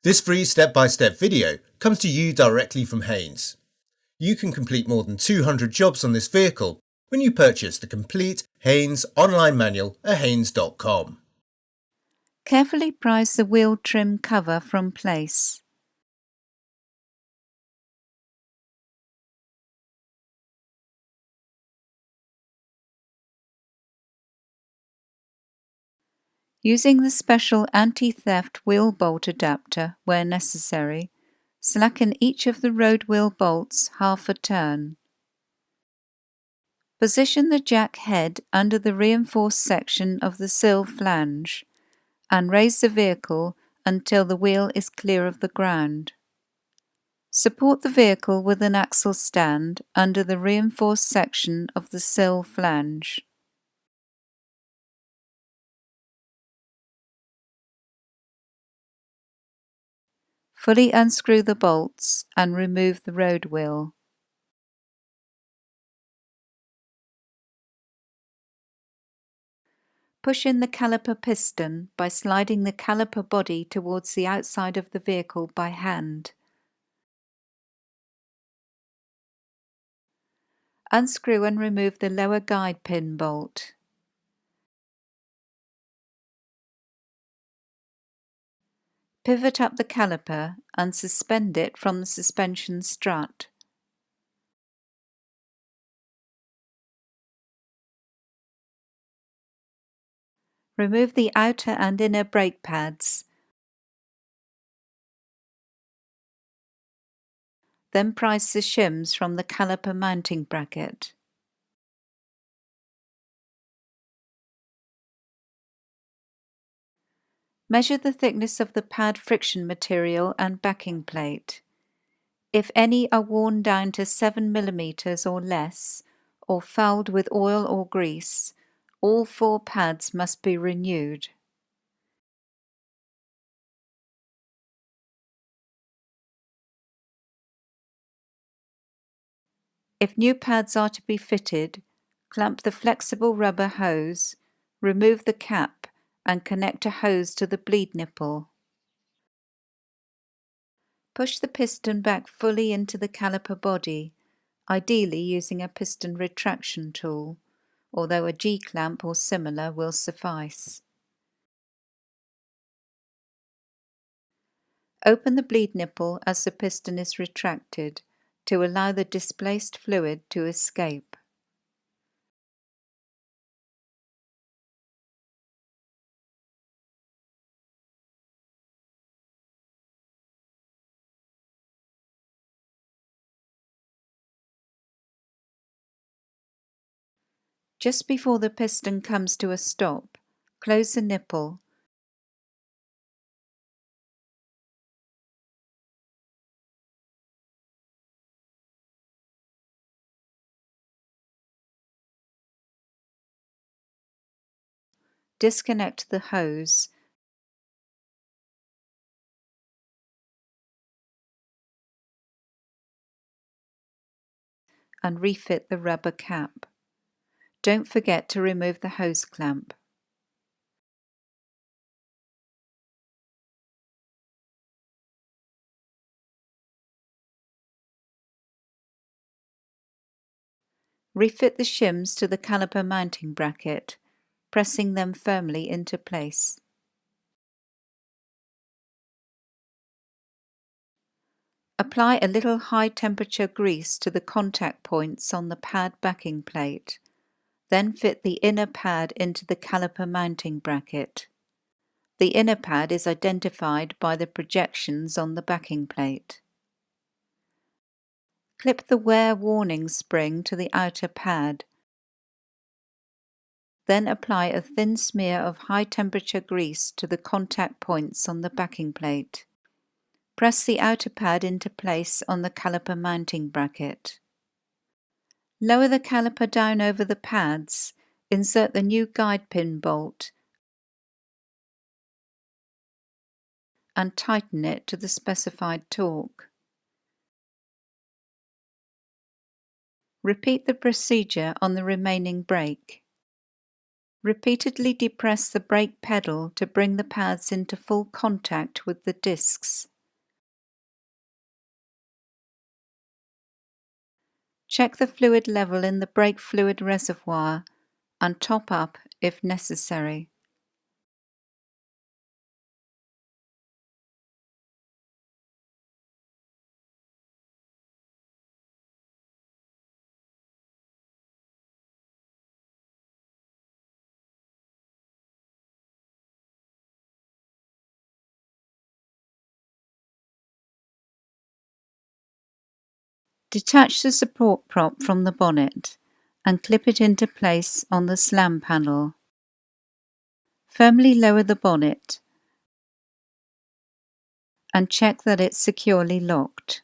This free step-by-step video comes to you directly from Haynes. You can complete more than 200 jobs on this vehicle when you purchase the complete Haynes online manual at haynes.com. Carefully prise the wheel trim cover from place. Using the special anti-theft wheel bolt adapter where necessary, slacken each of the road wheel bolts half a turn. Position the jack head under the reinforced section of the sill flange and raise the vehicle until the wheel is clear of the ground. Support the vehicle with an axle stand under the reinforced section of the sill flange. Fully unscrew the bolts and remove the road wheel. Push in the caliper piston by sliding the caliper body towards the outside of the vehicle by hand. Unscrew and remove the lower guide pin bolt. Pivot up the caliper and suspend it from the suspension strut. Remove the outer and inner brake pads. Then prise the shims from the caliper mounting bracket. Measure the thickness of the pad friction material and backing plate. If any are worn down to 7 mm or less, or fouled with oil or grease, all 4 pads must be renewed. If new pads are to be fitted, clamp the flexible rubber hose, remove the cap and connect a hose to the bleed nipple. Push the piston back fully into the caliper body, ideally using a piston retraction tool, although a G-clamp or similar will suffice. Open the bleed nipple as the piston is retracted to allow the displaced fluid to escape. Just before the piston comes to a stop, close the nipple. Disconnect the hose and refit the rubber cap. Don't forget to remove the hose clamp. Refit the shims to the caliper mounting bracket, pressing them firmly into place. Apply a little high-temperature grease to the contact points on the pad backing plate, then fit the inner pad into the caliper mounting bracket. The inner pad is identified by the projections on the backing plate. Clip the wear warning spring to the outer pad. Then apply a thin smear of high-temperature grease to the contact points on the backing plate. Press the outer pad into place on the caliper mounting bracket. Lower the caliper down over the pads, insert the new guide pin bolt and tighten it to the specified torque. Repeat the procedure on the remaining brake. Repeatedly depress the brake pedal to bring the pads into full contact with the discs. Check the fluid level in the brake fluid reservoir and top up if necessary. Detach the support prop from the bonnet and clip it into place on the slam panel. Firmly lower the bonnet and check that it's securely locked.